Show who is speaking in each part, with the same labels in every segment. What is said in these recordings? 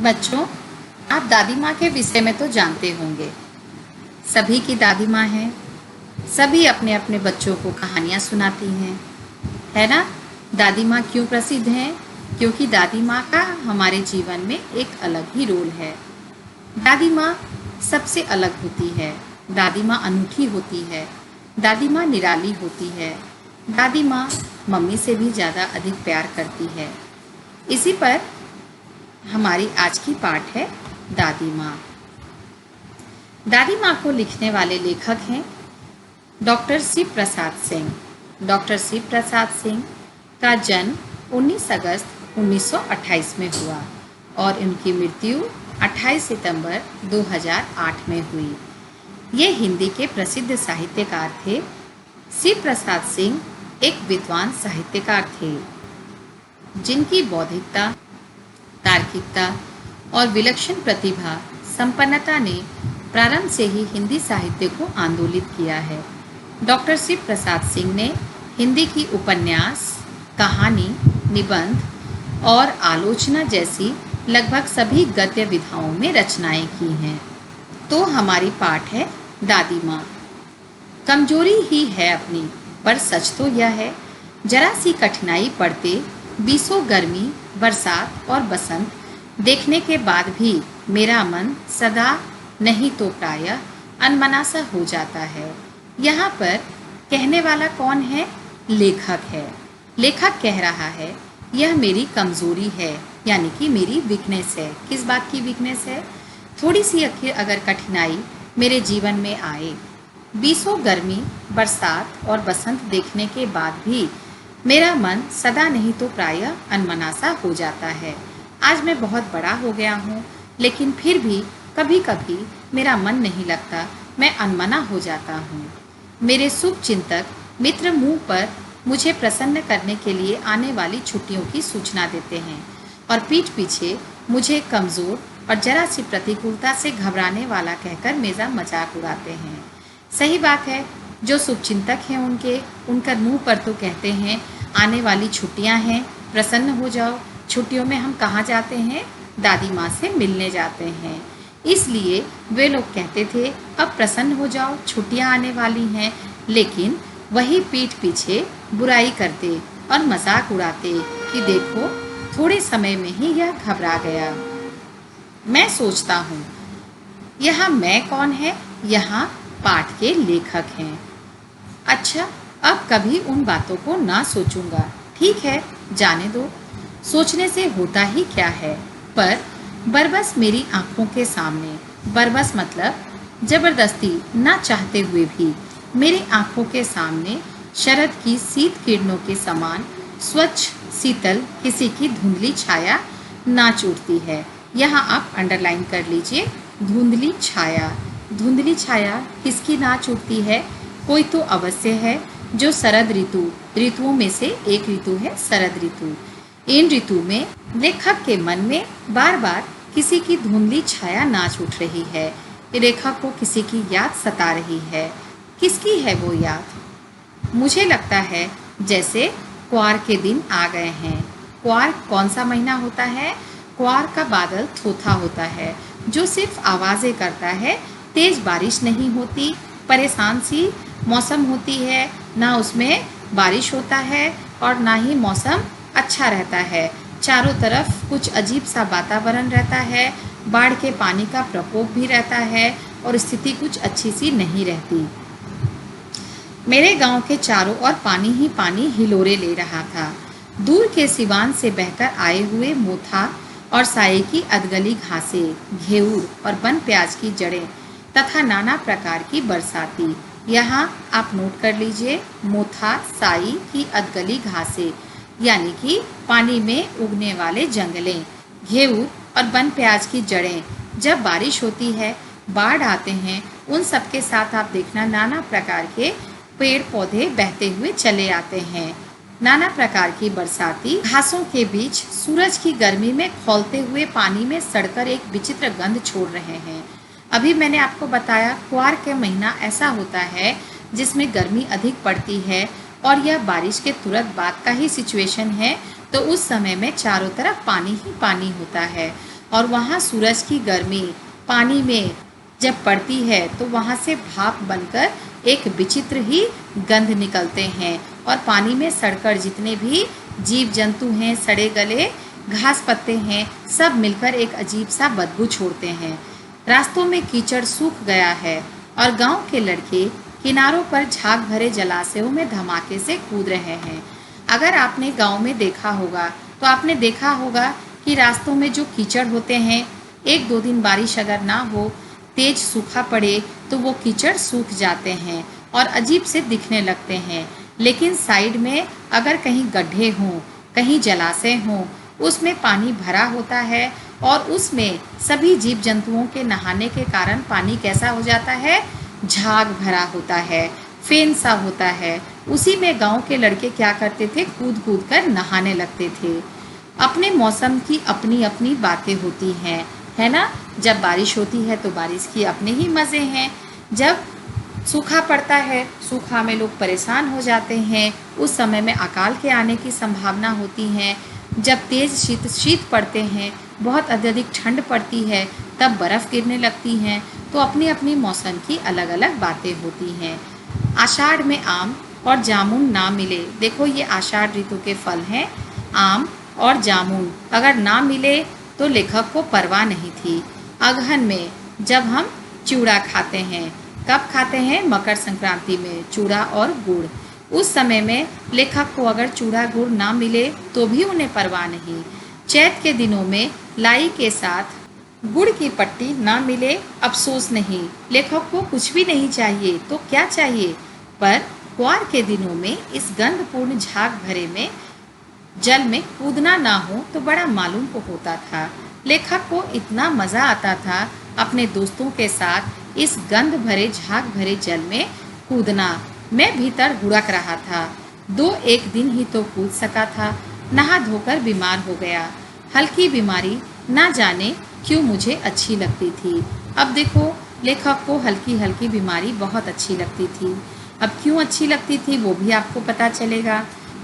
Speaker 1: बच्चों, आप दादी माँ के विषय में तो जानते होंगे। सभी की दादी माँ हैं। सभी अपने अपने बच्चों को कहानियाँ सुनाती हैं, है ना। दादी माँ क्यों प्रसिद्ध हैं? क्योंकि दादी माँ का हमारे जीवन में एक अलग ही रोल है। दादी माँ सबसे अलग होती है। दादी माँ अनूठी होती है। दादी माँ निराली होती है। दादी माँ मम्मी से भी ज़्यादा अधिक प्यार करती है। इसी पर हमारी आज की पाठ है दादी माँ। दादी माँ को लिखने वाले लेखक हैं डॉक्टर शिव प्रसाद सिंह। डॉक्टर शिव प्रसाद सिंह का जन्म 19 अगस्त 1928 में हुआ और उनकी मृत्यु 28 सितंबर 2008 में हुई। ये हिंदी के प्रसिद्ध साहित्यकार थे। शिव प्रसाद सिंह एक विद्वान साहित्यकार थे जिनकी बौद्धिकता, तार्किकता और विलक्षण प्रतिभा संपन्नता ने प्रारंभ से ही हिंदी साहित्य को आंदोलित किया है। डॉक्टर शिव प्रसाद सिंह ने हिंदी की उपन्यास, कहानी, निबंध और आलोचना जैसी लगभग सभी गद्य विधाओं में रचनाएं की हैं। तो हमारी पाठ है दादी माँ। कमजोरी ही है अपनी, पर सच तो यह है, जरा सी कठिनाई पड़ते बीसों गर्मी, बरसात और बसंत देखने के बाद भी मेरा मन सदा नहीं तो प्रायः अनमना सा हो जाता है। यहाँ पर कहने वाला कौन है? लेखक है। लेखक कह रहा है यह मेरी कमजोरी है, यानी कि मेरी वीकनेस है। किस बात की वीकनेस है? थोड़ी सी अगर कठिनाई मेरे जीवन में आए, बीसों गर्मी, बरसात और बसंत देखने के बाद भी मेरा मन सदा नहीं तो प्रायः अनमना सा हो जाता है। आज मैं बहुत बड़ा हो गया हूँ, लेकिन फिर भी कभी कभी मेरा मन नहीं लगता, मैं अनमना हो जाता हूँ। मेरे शुभ चिंतक मित्र मुंह पर मुझे प्रसन्न करने के लिए आने वाली छुट्टियों की सूचना देते हैं और पीठ पीछे मुझे कमज़ोर और जरा सी प्रतिकूलता से घबराने वाला कहकर मेरा मजाक उड़ाते हैं। सही बात है, जो शुभचिंतक हैं उनका मुंह पर तो कहते हैं आने वाली छुट्टियां हैं, प्रसन्न हो जाओ। छुट्टियों में हम कहाँ जाते हैं? दादी माँ से मिलने जाते हैं। इसलिए वे लोग कहते थे अब प्रसन्न हो जाओ, छुट्टियां आने वाली हैं, लेकिन वही पीठ पीछे बुराई करते और मजाक उड़ाते कि देखो थोड़े समय में ही यह घबरा गया। मैं सोचता हूँ यहाँ मैं कौन है? यहाँ पाठ के लेखक हैं। अच्छा, अब कभी उन बातों को ना सोचूंगा। ठीक है, जाने दो, सोचने से होता ही क्या है। पर बरबस मेरी आंखों के सामने, बरबस मतलब जबरदस्ती ना चाहते हुए भी मेरी आंखों के सामने शरद की शीत किरणों के समान स्वच्छ शीतल किसी की धुंधली छाया नाच उठती है। यहाँ आप अंडरलाइन कर लीजिए, धुंधली छाया। धुंधली छाया किसकी नाच उठती है? कोई तो अवश्य है जो शरद ऋतुओं में से एक ऋतु है शरद ऋतु। इन ऋतु में लेखक के मन में बार बार किसी की धुंधली छाया नाच उठ रही है। लेखक को किसी की याद सता रही है। किसकी है वो याद? मुझे लगता है जैसे क्वार के दिन आ गए हैं। क्वार कौन सा महीना होता है? क्वार का बादल थोथा होता है जो सिर्फ आवाज़ें करता है। तेज बारिश नहीं होती, परेशान सी मौसम होती है, ना उसमें बारिश होता है और ना ही मौसम अच्छा रहता है। चारों तरफ कुछ अजीब सा वातावरण रहता है, बाढ़ के पानी का प्रकोप भी रहता है और स्थिति कुछ अच्छी सी नहीं रहती। मेरे गांव के चारों ओर पानी ही पानी हिलोरे ले रहा था। दूर के सिवान से बहकर आए हुए मोथा और साये की अधगली घासें, घेऊर और बन प्याज की जड़ें तथा नाना प्रकार की बरसाती। यहाँ आप नोट कर लीजिए, मोथा, साई की अधगली घासें यानी कि पानी में उगने वाले जंगलें, घेऊर और बन प्याज की जड़ें। जब बारिश होती है, बाढ़ आते हैं, उन सब के साथ आप देखना नाना प्रकार के पेड़ पौधे बहते हुए चले आते हैं। नाना प्रकार की बरसाती घासों के बीच सूरज की गर्मी में खौलते हुए पानी में सड़कर एक विचित्र गंध छोड़ रहे हैं। अभी मैंने आपको बताया क्वार के महीना ऐसा होता है जिसमें गर्मी अधिक पड़ती है और यह बारिश के तुरंत बाद का ही सिचुएशन है। तो उस समय में चारों तरफ पानी ही पानी होता है और वहाँ सूरज की गर्मी पानी में जब पड़ती है तो वहाँ से भाप बनकर एक विचित्र ही गंध निकलते हैं और पानी में सड़कर जितने भी जीव जंतु हैं, सड़े गले घास पत्ते हैं, सब मिलकर एक अजीब सा बदबू छोड़ते हैं। रास्तों में कीचड़ सूख गया है और गांव के लड़के किनारों पर झाग भरे जलाशयों में धमाके से कूद रहे हैं। अगर आपने गांव में देखा होगा तो आपने देखा होगा कि रास्तों में जो कीचड़ होते हैं, एक दो दिन बारिश अगर ना हो, तेज सूखा पड़े तो वो कीचड़ सूख जाते हैं और अजीब से दिखने लगते हैं। लेकिन साइड में अगर कहीं गड्ढे हों, कहीं जलाशय हों, उसमें पानी भरा होता है और उसमें सभी जीव जंतुओं के नहाने के कारण पानी कैसा हो जाता है, झाग भरा होता है, फेन सा होता है। उसी में गांव के लड़के क्या करते थे, कूद कूद कर नहाने लगते थे। अपने मौसम की अपनी अपनी बातें होती हैं, है ना। जब बारिश होती है तो बारिश की अपने ही मज़े हैं। जब सूखा पड़ता है, सूखा में लोग परेशान हो जाते हैं, उस समय में अकाल के आने की संभावना होती है। जब तेज़ शीत पड़ते हैं, बहुत अत्यधिक ठंड पड़ती है, तब बर्फ़ गिरने लगती हैं। तो अपनी अपनी मौसम की अलग अलग बातें होती हैं। आषाढ़ में आम और जामुन ना मिले, देखो ये आषाढ़ ऋतु के फल हैं, आम और जामुन अगर ना मिले तो लेखक को परवाह नहीं थी। अगहन में जब हम चिवड़ा खाते हैं, कब खाते हैं, मकर संक्रांति में, चूड़ा और गुड़। उस समय में लेखक को अगर चूड़ा गुड़ ना मिले तो भी उन्हें परवाह नहीं। चैत के दिनों में लाई के साथ गुड़ की पट्टी ना मिले, अफसोस नहीं। लेखक को कुछ भी नहीं चाहिए तो क्या चाहिए, पर क्वार के दिनों में इस गंधपूर्ण झाग भरे में जल में कूदना ना हो तो बड़ा मालूम को होता था। लेखक को इतना मज़ा आता था अपने दोस्तों के साथ इस गंध भरे झाग भरे जल में कूदना। मैं भीतर हुड़क रहा था। 2-1 दिन ही तो कूद सका था, नहा धोकर बीमार हो गया। हल्की बीमारी ना जाने क्यों मुझे अच्छी लगती थी। अब देखो, लेखक को हल्की हल्की बीमारी बहुत अच्छी लगती थी। अब क्यों अच्छी लगती थी वो भी आपको पता चलेगा।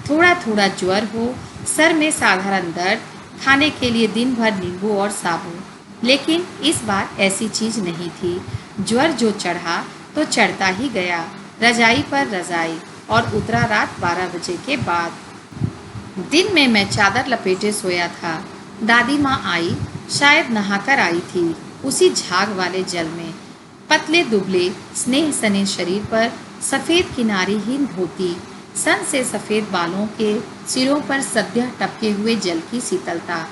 Speaker 1: थोड़ा थोड़ा ज्वर हो, सर में साधारण दर्द, खाने के लिए दिन भर नींबू और साबुन। लेकिन इस बार ऐसी चीज़ नहीं थी। ज्वर जो चढ़ा तो चढ़ता ही गया, रजाई पर रजाई, और उतरा रात 12 बजे के बाद। दिन में मैं चादर लपेटे सोया था। दादी माँ आई, शायद नहाकर आई थी उसी झाग वाले जल में। पतले दुबले स्नेह सने शरीर पर सफ़ेद किनारीहीन धोती, सन से सफ़ेद बालों के सिरों पर सद्य टपके हुए जल की शीतलता।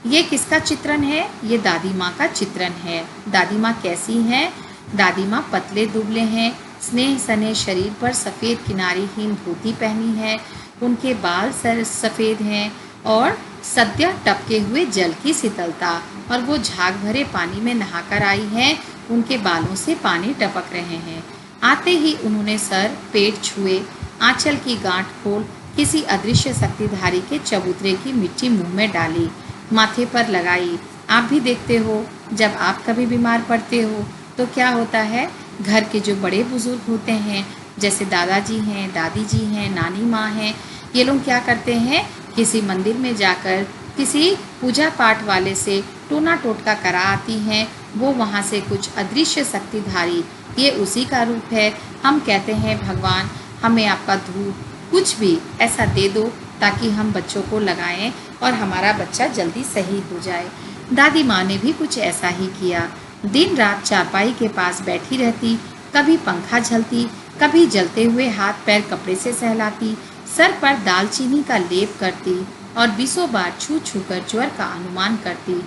Speaker 1: ये किसका चित्रण है, ये दादी माँ का चित्रण है। दादी माँ कैसी हैं, दादी माँ पतले दुबले हैं, स्नेह सने शरीर पर सफ़ेद किनारीहीन धोती पहनी है, उनके बाल सफ़ेद हैं और सद्य टपके हुए जल की शीतलता, और वो झाग भरे पानी में नहाकर आई हैं, उनके बालों से पानी टपक रहे हैं। आते ही उन्होंने सर पेट छुए, आंचल की गांठ खोल किसी अदृश्य शक्तिधारी के चबूतरे की मिट्टी मुंह में डाली, माथे पर लगाई। आप भी देखते हो, जब आप कभी बीमार पड़ते हो तो क्या होता है, घर के जो बड़े बुजुर्ग होते हैं, जैसे दादाजी हैं, दादी जी हैं, नानी माँ हैं, ये लोग क्या करते हैं, किसी मंदिर में जाकर किसी पूजा पाठ वाले से टोना टोटका करा आती हैं। वो वहाँ से कुछ अदृश्य शक्तिधारी, ये उसी का रूप है। हम कहते हैं, भगवान हमें आपका धूप कुछ भी ऐसा दे दो ताकि हम बच्चों को लगाएं और हमारा बच्चा जल्दी सही हो जाए। दादी माँ ने भी कुछ ऐसा ही किया। दिन रात चारपाई के पास बैठी रहती, कभी पंखा झलती, कभी जलते हुए हाथ पैर कपड़े से सहलाती, सर पर दालचीनी का लेप करती और 20 बार छू छू कर ज्वर का अनुमान करती।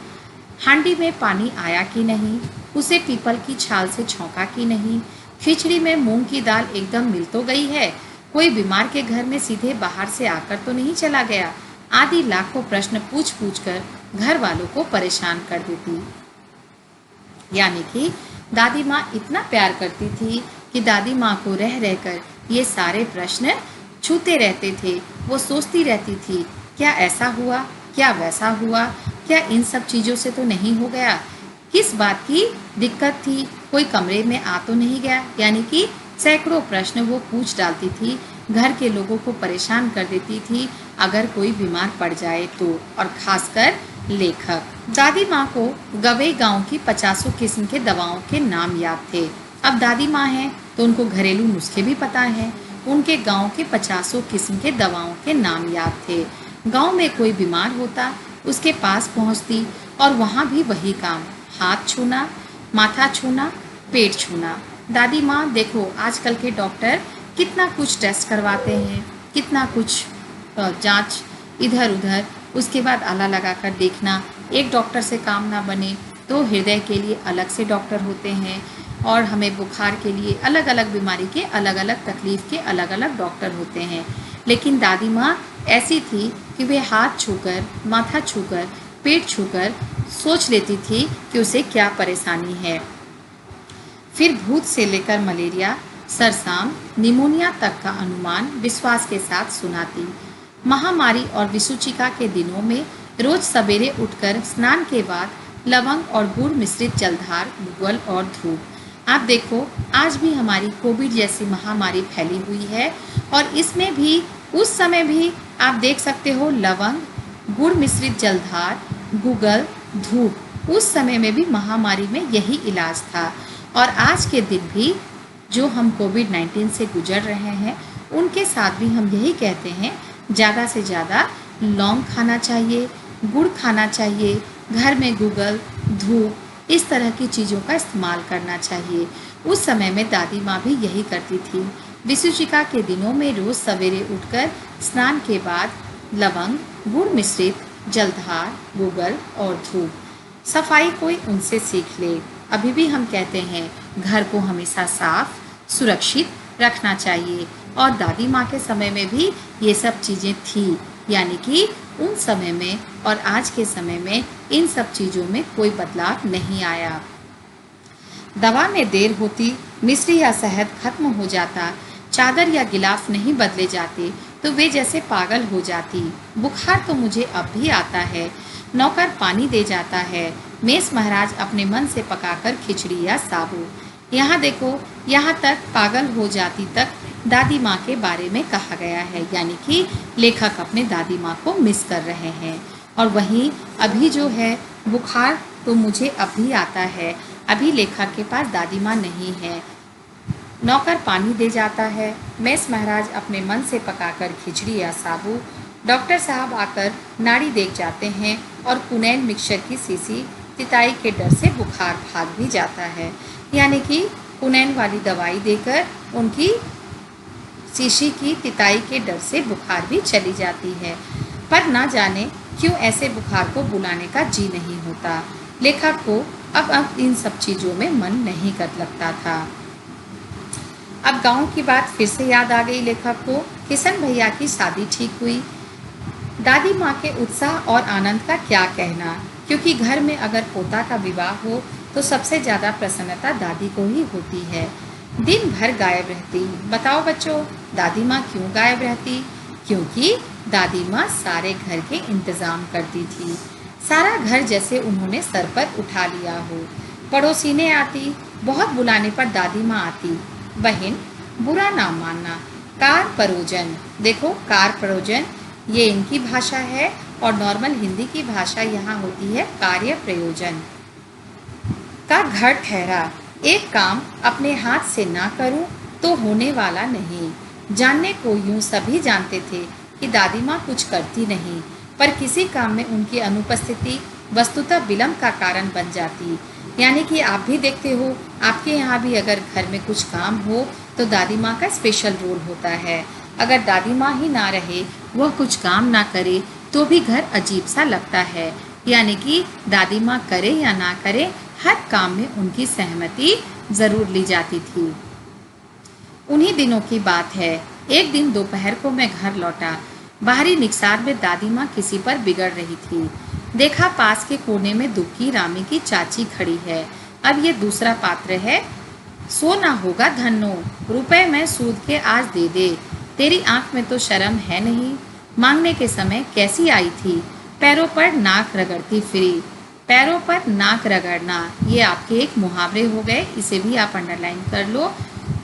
Speaker 1: हांडी में पानी आया कि नहीं, उसे पीपल की छाल से छौंका कि नहीं, खिचड़ी में मूंग की दाल एकदम मिल तो गई है, कोई बीमार के घर में सीधे बाहर से आकर तो नहीं चला गया, आदि लाखों प्रश्न पूछ पूछ कर घर वालों को परेशान कर देती। यानी कि दादी माँ इतना प्यार करती थी कि दादी माँ को रह रहकर ये सारे प्रश्न छूते रहते थे। वो सोचती रहती थी, क्या ऐसा हुआ, क्या वैसा हुआ, क्या इन सब चीज़ों से तो नहीं हो गया, किस बात की दिक्कत थी, कोई कमरे में आ तो नहीं गया। यानी कि सैकड़ों प्रश्न वो पूछ डालती थी, घर के लोगों को परेशान कर देती थी अगर कोई बीमार पड़ जाए तो, और ख़ासकर लेखक। दादी माँ को गवे गांव की 50 किस्म के दवाओं के नाम याद थे। अब दादी माँ हैं तो उनको घरेलू नुस्खे भी पता हैं। उनके गांव के 50 किस्म के दवाओं के नाम याद थे। गांव में कोई बीमार होता, उसके पास पहुंचती और वहां भी वही काम, हाथ छूना, माथा छूना, पेट छूना। दादी माँ देखो, आजकल के डॉक्टर कितना कुछ टेस्ट करवाते हैं, कितना कुछ जांच इधर उधर, उसके बाद आला लगा कर देखना। एक डॉक्टर से काम ना बने तो हृदय के लिए अलग से डॉक्टर होते हैं, और हमें बुखार के लिए अलग अलग बीमारी के अलग अलग तकलीफ़ के अलग अलग डॉक्टर होते हैं। लेकिन दादी माँ ऐसी थी कि वे हाथ छूकर, माथा छूकर, पेट छूकर सोच लेती थी कि उसे क्या परेशानी है। फिर भूत से लेकर मलेरिया, सरसाम, निमोनिया तक का अनुमान विश्वास के साथ सुनाती। महामारी और विसूचिका के दिनों में रोज सवेरे उठकर स्नान के बाद लवंग और गुड़ मिश्रित जलधार, गुगल और धूप। आप देखो, आज भी हमारी कोविड जैसी महामारी फैली हुई है, और इसमें भी उस समय भी आप देख सकते हो लवंग, गुड़ मिश्रित जलधार, गुगल, धूप, उस समय में भी महामारी में यही इलाज था। और आज के दिन भी जो हम कोविड-19 से गुजर रहे हैं, उनके साथ भी हम यही कहते हैं, ज़्यादा से ज़्यादा लौंग खाना चाहिए, गुड़ खाना चाहिए, घर में गुगल, धूप, इस तरह की चीज़ों का इस्तेमाल करना चाहिए। उस समय में दादी माँ भी यही करती थी। विसूचिका के दिनों में रोज़ सवेरे उठकर स्नान के बाद लवंग, गुड़ मिश्रित जलधार, गुगल और धूप। सफाई कोई उनसे सीख ले। अभी भी हम कहते हैं घर को हमेशा साफ, सुरक्षित रखना चाहिए, और दादी माँ के समय में भी ये सब चीज़ें थी, यानी कि उन समय में और आज के समय में इन सब चीज़ों में कोई बदलाव नहीं आया। दवा में देर होती, मिश्री या शहद खत्म हो जाता, चादर या गिलाफ नहीं बदले जाते तो वे जैसे पागल हो जाती। बुखार तो मुझे अब भी आता है, नौकर पानी दे जाता है, मेष महाराज अपने मन से पकाकर खिचड़ी या साबू। यहाँ देखो, यहाँ तक पागल हो जाती तक दादी माँ के बारे में कहा गया है, यानी कि लेखक अपने दादी माँ को मिस कर रहे हैं। और वहीं अभी जो है बुखार तो मुझे अब भी आता है, अभी लेखक के पास दादी माँ नहीं है, नौकर पानी दे जाता है, मेष महाराज अपने मन से पकाकर खिचड़ी या साबू, डॉक्टर साहब आकर नाड़ी देख जाते हैं, और कुनैन मिक्सचर की शीशी तिताई के डर से बुखार भाग भी जाता है, यानी कि कुनैन वाली दवाई देकर उनकी शीशी की तिताई के डर से बुखार भी चली जाती है। पर ना जाने क्यों ऐसे बुखार को बुलाने का जी नहीं होता। लेखक को अब इन सब चीज़ों में मन नहीं कर लगता था। अब गांव की बात फिर से याद आ गई लेखक को। किशन भैया की शादी ठीक हुई। दादी माँ के उत्साह और आनंद का क्या कहना, क्योंकि घर में अगर पोता का विवाह हो तो सबसे ज़्यादा प्रसन्नता दादी को ही होती है। दिन भर गायब रहती। बताओ बच्चों, दादी माँ क्यों गायब रहती? क्योंकि दादी माँ सारे घर के इंतज़ाम करती थी। सारा घर जैसे उन्होंने सर पर उठा लिया हो। पड़ोसीने आती, बहुत बुलाने पर दादी माँ आती। बहन, बुरा ना मानना, कार परोजन। देखो, कार परोजन ये इनकी भाषा है, और नॉर्मल हिंदी की भाषा यहाँ होती है कार्य प्रयोजन। का घर ठहरा, एक काम अपने हाथ से ना करूं तो होने वाला नहीं। जानने को यूं सभी जानते थे कि दादी माँ कुछ करती नहीं, पर किसी काम में उनकी अनुपस्थिति वस्तुतः विलंब का कारण बन जाती। यानी कि आप भी देखते हो, आपके यहाँ भी अगर घर में कुछ काम हो तो दादी माँ का स्पेशल रोल होता है। अगर दादी माँ ही ना रहे, वह कुछ काम ना करे, तो भी घर अजीब सा लगता है। यानी कि दादी माँ करे या ना करे, हर काम में उनकी सहमति ज़रूर ली जाती थी। उन्हीं दिनों की बात है, एक दिन दोपहर को मैं घर लौटा। बाहरी निकसार में दादी माँ किसी पर बिगड़ रही थी। देखा, पास के कोने में दुक्की रामी की चाची खड़ी है। अब ये दूसरा पात्र है। सोना होगा धन्नो, रुपए में सूद के आज दे दे। तेरी आंख में तो शर्म है नहीं, मांगने के समय कैसी आई थी। पैरों पर नाक रगड़ती फिरी। पैरों पर नाक रगड़ना ये आपके एक मुहावरे हो गए, इसे भी आप अंडरलाइन कर लो।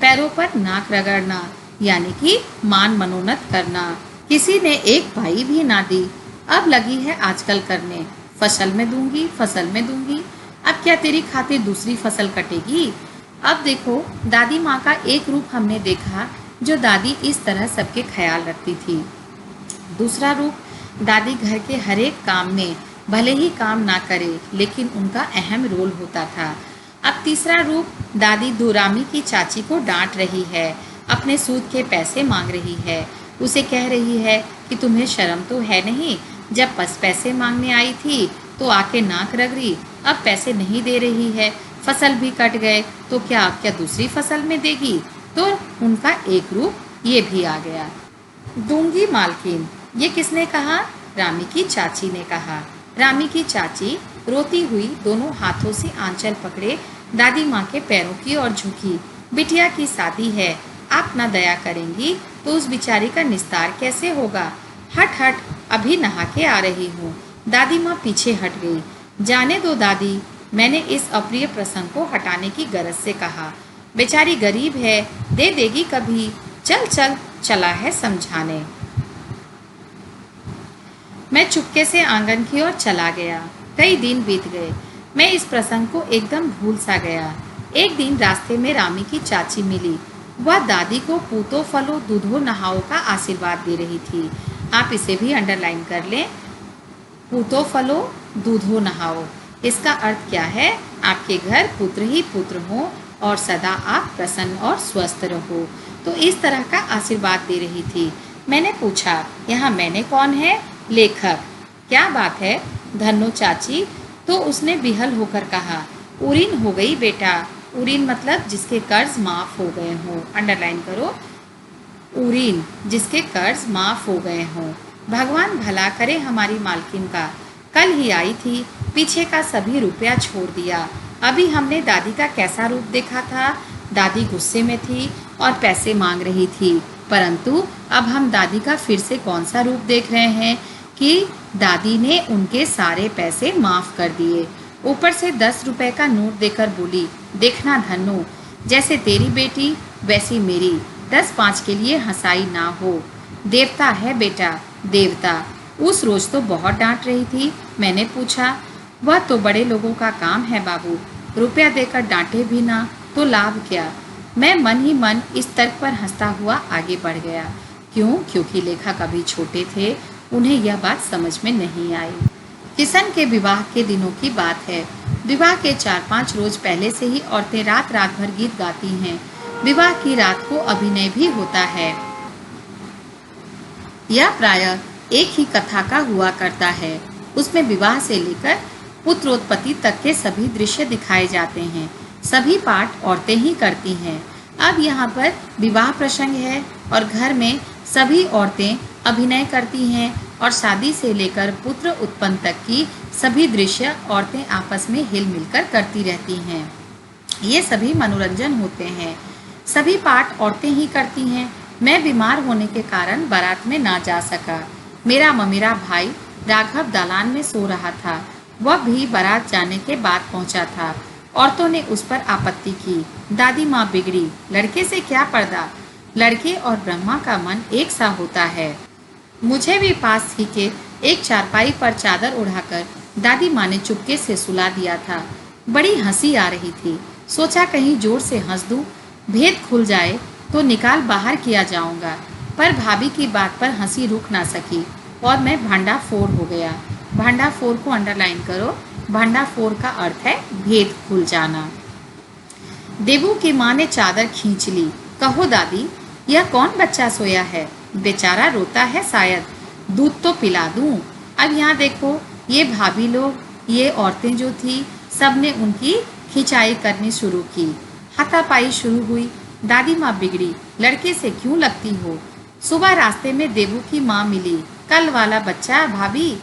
Speaker 1: पैरों पर नाक रगड़ना यानी कि मान मनोन्नत करना। किसी ने एक पाई भी ना दी, अब लगी है आजकल करने। फसल में दूंगी, फसल में दूंगी। अब क्या तेरी खातिर दूसरी फसल कटेगी? अब देखो, दादी माँ का एक रूप हमने देखा जो दादी इस तरह सबके ख्याल रखती थी। दूसरा रूप, दादी घर के हर एक काम में भले ही काम ना करे लेकिन उनका अहम रोल होता था। अब तीसरा रूप, दादी दुरामी की चाची को डांट रही है, अपने सूद के पैसे मांग रही है, उसे कह रही है कि तुम्हें शर्म तो है नहीं, जब पैसे मांगने आई थी तो आके नाक रगड़ी, अब पैसे नहीं दे रही है, फसल भी कट गए तो क्या दूसरी फसल में देगी? तो उनका एक रूप ये भी आ गया। दूंगी मालकिन, ये किसने कहा? रामी की चाची ने कहा। रामी की चाची रोती हुई दोनों हाथों से आंचल पकड़े दादी माँ के पैरों की ओर झुकी। बिटिया की शादी है, आप ना दया करेंगी तो उस बिचारी का निस्तार कैसे होगा? हट हट, अभी नहा के आ रही हूँ। दादी माँ पीछे हट गई। जाने दो दादी, मैंने इस अप्रिय प्रसंग को हटाने की गरज से कहा। बेचारी गरीब है, दे देगी कभी। चल चल, चला है समझाने। मैं चुपके से आंगन की ओर चला गया। कई दिन बीत गए, मैं इस प्रसंग को एकदम भूल सा गया। एक दिन रास्ते में रामी की चाची मिली। वह दादी को पूतो फलो दूधो नहाओ का आशीर्वाद दे रही थी। आप इसे भी अंडरलाइन कर लें। पूतो फलो दूधो नहाओ, इसका अर्थ क्या है? आपके घर पुत्र ही पुत्र हो और सदा आप प्रसन्न और स्वस्थ रहो। तो इस तरह का आशीर्वाद दे रही थी। मैंने पूछा, यहाँ मैंने कौन है? लेखक। क्या बात है धन्नो चाची? तो उसने बिहल होकर कहा, उरीन हो गई बेटा। उरीन मतलब जिसके कर्ज माफ हो गए हों, अंडरलाइन करो। उरीन, जिसके कर्ज माफ हो गए हों। भगवान भला करे हमारी मालकिन का। कल ही आई थी, पीछे का सभी रुपया छोड़ दिया। अभी हमने दादी का कैसा रूप देखा था? दादी गुस्से में थी और पैसे मांग रही थी, परंतु अब हम दादी का फिर से कौन सा रूप देख रहे हैं कि दादी ने उनके सारे पैसे माफ कर दिए। ऊपर से 10 रुपए का नोट देकर बोली, देखना धन्नो, जैसे तेरी बेटी वैसी मेरी, 10-5 के लिए हंसाई ना हो। देवता है बेटा, देवता। उस रोज तो बहुत डांट रही थी। मैंने पूछा, वह तो बड़े लोगों का काम है बाबू, रुपया देकर डांटे भी ना तो लाभ क्या? मैं मन ही मन इस तर्क पर हंसता हुआ आगे बढ़ गया। क्यों? क्योंकि लेखक अभी छोटे थे, उन्हें यह बात समझ में नहीं आई। किशन के विवाह के दिनों की बात है। विवाह के 4-5 रोज पहले से ही औरतें रात रात भर गीत गाती हैं। विवाह की रात को अभिनय भी होता है। यह प्रायः एक ही कथा का हुआ करता है। उसमें विवाह से लेकर पुत्रोत्पत्ति तक के सभी दृश्य दिखाए जाते हैं। सभी पाठ औरतें ही करती हैं। अब यहाँ पर विवाह प्रसंग है और घर में सभी औरतें अभिनय करती हैं और शादी से लेकर पुत्र उत्पन्न तक की सभी दृश्य औरतें आपस में हिल मिलकर करती रहती हैं। ये सभी मनोरंजन होते हैं। सभी पाठ औरतें ही करती हैं। मैं बीमार होने के कारण बारात में ना जा सका। मेरा ममेरा भाई राघव दालान में सो रहा था। वह भी बारात जाने के बाद पहुंचा था। औरतों ने उस पर आपत्ति की। दादी माँ बिगड़ी, लड़के से क्या पर्दा, लड़के और ब्रह्मा का मन एक सा होता है। मुझे भी पास ही के एक चारपाई पर चादर उड़ाकर दादी माँ ने चुपके से सुला दिया था। बड़ी हंसी आ रही थी। सोचा कहीं जोर से हंस दूं, भेद खुल जाए तो निकाल बाहर किया जाऊंगा, पर भाभी की बात पर हंसी रुक ना सकी और मैं भांडाफोड़ हो गया। भांडाफोड़ को अंडरलाइन करो। भांडाफोड़ का अर्थ है भेद खुल जाना। देवू की माँ ने चादर खींच ली। कहो दादी, यह कौन बच्चा सोया है? बेचारा रोता है शायद, दूध तो पिला दूं। अब यहाँ देखो, ये भाभी लोग, ये औरतें जो थी, सब ने उनकी खिंचाई करनी शुरू की। हाथापाई शुरू हुई। दादी माँ बिगड़ी, लड़के से क्यों लगती हो? सुबह रास्ते में देवू की माँ मिली। कल वाला बच्चा भाभी।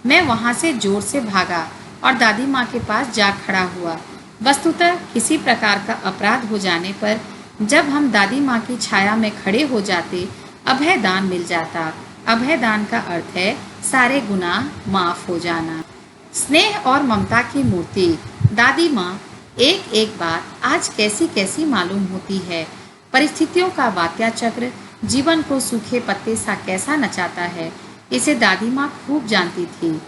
Speaker 1: मैं वहाँ से जोर से भागा और दादी माँ के पास जा खड़ा हुआ। वस्तुतः किसी प्रकार का अपराध हो जाने पर जब हम दादी माँ की छाया में खड़े हो जाते, अभय दान मिल जाता। अभय दान का अर्थ है सारे गुनाह माफ हो जाना। स्नेह और ममता की मूर्ति दादी माँ एक एक बात आज कैसी कैसी मालूम होती है। परिस्थितियों का वात्या चक्र जीवन को सूखे पत्ते सा कैसा नचाता है, इसे दादी माँ खूब जानती थी।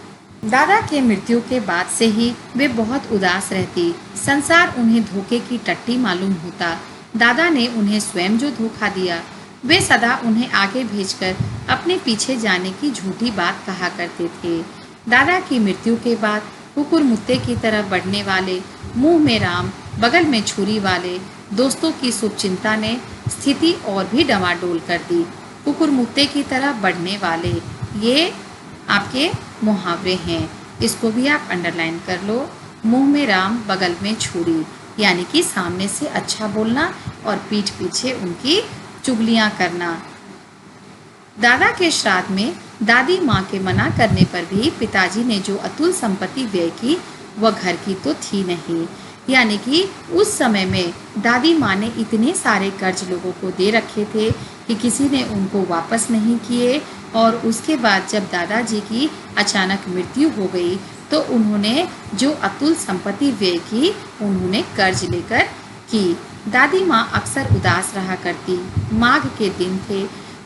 Speaker 1: दादा के मृत्यु के बाद से ही वे बहुत उदास रहती। संसार उन्हें धोखे की टट्टी मालूम होता। दादा ने उन्हें स्वयं जो धोखा दिया, वे सदा उन्हें आगे भेजकर अपने पीछे जाने की झूठी बात कहा करते थे। दादा की मृत्यु के बाद कुकुर मुत्ते की तरह बढ़ने वाले, मुंह में राम बगल में छुरी वाले दोस्तों की शुभचिंता ने स्थिति और भी डवाडोल कर दी। कुकुर मुत्ते की तरह बढ़ने वाले, ये आपके मुहावरे हैं, इसको भी आप अंडरलाइन कर लो। मुंह में राम बगल में छुरी, यानी कि सामने से अच्छा बोलना और पीठ पीछे उनकी चुगलियां करना। दादा के श्राद्ध में दादी माँ के मना करने पर भी पिताजी ने जो अतुल संपत्ति व्यय की, वह घर की तो थी नहीं। यानी कि उस समय में दादी माँ ने इतने सारे कर्ज लोगों को दे रखे थे कि किसी ने उनको वापस नहीं किए। और उसके बाद जब दादाजी की अचानक मृत्यु हो गई तो उन्होंने जो अतुल संपत्ति व्यय की, उन्होंने कर्ज लेकर की। दादी माँ अक्सर उदास रहा करती। माघ के दिन थे,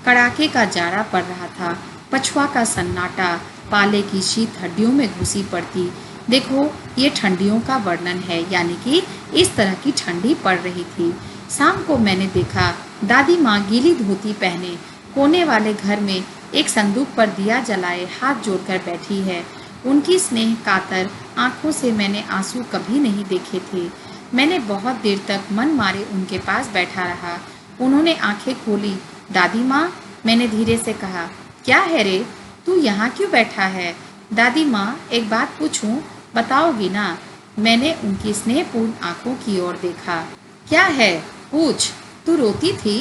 Speaker 1: कड़ाके का जाड़ा पड़ रहा था, पछुआ का सन्नाटा पाले की शीत हड्डियों में घुसी पड़ती। देखो, ये ठंडियों का वर्णन है, यानी कि इस तरह की ठंडी पड़ रही थी। शाम को मैंने देखा दादी माँ गीली धोती पहने कोने वाले घर में एक संदूक पर दिया जलाए हाथ जोड़कर बैठी है। उनकी स्नेह कातर आंखों से मैंने आंसू कभी नहीं देखे थे। मैंने बहुत देर तक मन मारे उनके पास बैठा रहा। उन्होंने आंखें खोली। दादी माँ, मैंने धीरे से कहा, क्या है रे, तू यहाँ क्यों बैठा है? दादी माँ, एक बात पूछूं, बताओगी ना? मैंने उनकी स्नेहपूर्ण आंखों की ओर देखा। क्या है, पूछ, तू रोती थी?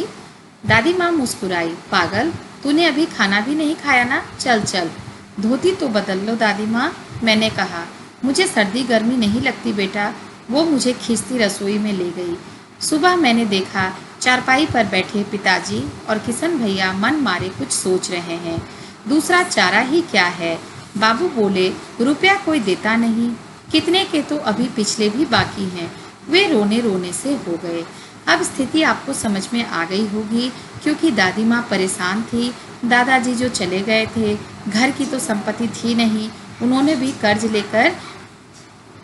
Speaker 1: दादी माँ मुस्कुराई। पागल, तूने अभी खाना भी नहीं खाया ना? चल चल, धोती तो बदल लो दादी माँ, मैंने कहा। मुझे सर्दी गर्मी नहीं लगती बेटा। वो मुझे खींचती रसोई में ले गई। सुबह मैंने देखा चारपाई पर बैठे पिताजी और किशन भैया मन मारे कुछ सोच रहे हैं। दूसरा चारा ही क्या है। बाबू बोले, रुपया कोई देता नहीं, कितने के तो अभी पिछले भी बाकी हैं। वे रोने रोने से हो गए। अब स्थिति आपको समझ में आ गई होगी, क्योंकि दादी माँ परेशान थी। दादाजी जो चले गए थे, घर की तो संपत्ति थी नहीं, उन्होंने भी कर्ज लेकर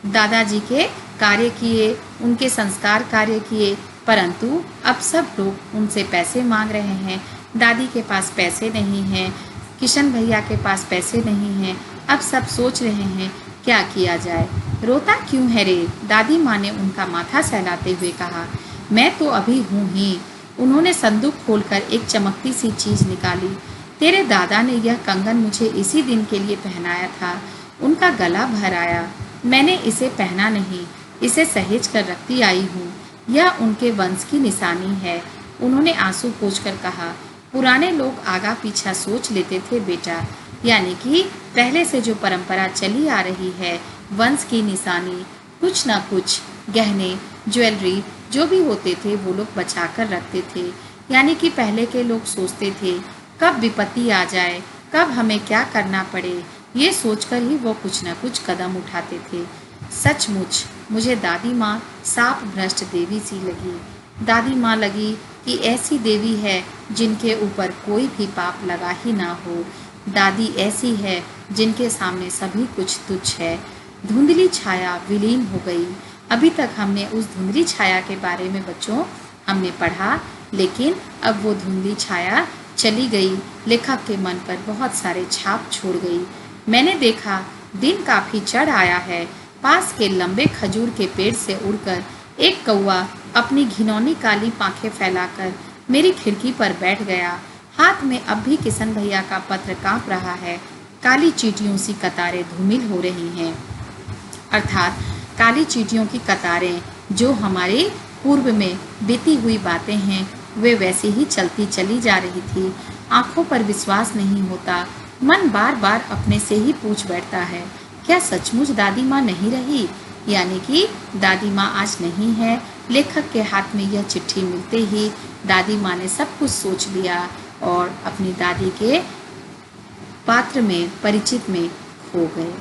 Speaker 1: दादाजी के कार्य किए, उनके संस्कार कार्य किए, परंतु अब सब लोग उनसे पैसे मांग रहे हैं। दादी के पास पैसे नहीं हैं, किशन भैया के पास पैसे नहीं हैं। अब सब सोच रहे हैं क्या किया जाए। रोता क्यों है रे? दादी माँ ने उनका माथा सहलाते हुए कहा। मैं तो अभी हूँ ही। उन्होंने संदूक खोलकर एक चमकती सी चीज निकाली। तेरे दादा ने यह कंगन मुझे इसी दिन के लिए पहनाया था। उनका गला भर आया। मैंने इसे पहना नहीं, इसे सहेज कर रखती आई हूँ। यह उनके वंश की निशानी है। उन्होंने आंसू पोंछकर कहा। पुराने लोग आगा पीछा सोच लेते थे बेटा, यानी कि पहले से जो परंपरा चली आ रही है, वंश की निशानी, कुछ ना कुछ गहने ज्वेलरी जो भी होते थे वो लोग बचा कर रखते थे। यानी कि पहले के लोग सोचते थे कब विपत्ति आ जाए, कब हमें क्या करना पड़े, ये सोचकर ही वो कुछ न कुछ कदम उठाते थे। सचमुच मुझे दादी माँ साप भ्रष्ट देवी सी लगी। दादी माँ लगी कि ऐसी देवी है जिनके ऊपर कोई भी पाप लगा ही ना हो। दादी ऐसी है जिनके सामने सभी कुछ तुच्छ है। धुंधली छाया विलीन हो गई। अभी तक हमने उस धुंधली छाया के बारे में बच्चों हमने पढ़ा, लेकिन अब वो धुंधली छाया चली गई, लेखक के मन पर बहुत सारे छाप छोड़ गई। मैंने देखा दिन काफी चढ़ आया है। पास के लंबे खजूर के पेड़ से उड़कर एक कौवा अपनी घिनौनी काली पांखें फैलाकर मेरी खिड़की पर बैठ गया। हाथ में अब भी किशन भैया का पत्र कांप रहा है। काली चींटियों सी कतारें धूमिल हो रही हैं, अर्थात काली चींटियों की कतारें। जो हमारे पूर्व में बीती हुई बातें हैं, वे वैसे ही चलती चली जा रही थी। आंखों पर विश्वास नहीं होता। मन बार बार अपने से ही पूछ बैठता है, क्या सचमुच दादी माँ नहीं रही? यानी कि दादी माँ आज नहीं है। लेखक के हाथ में यह चिट्ठी मिलते ही दादी माँ ने सब कुछ सोच लिया और अपनी दादी के पात्र में परिचित में खो गए।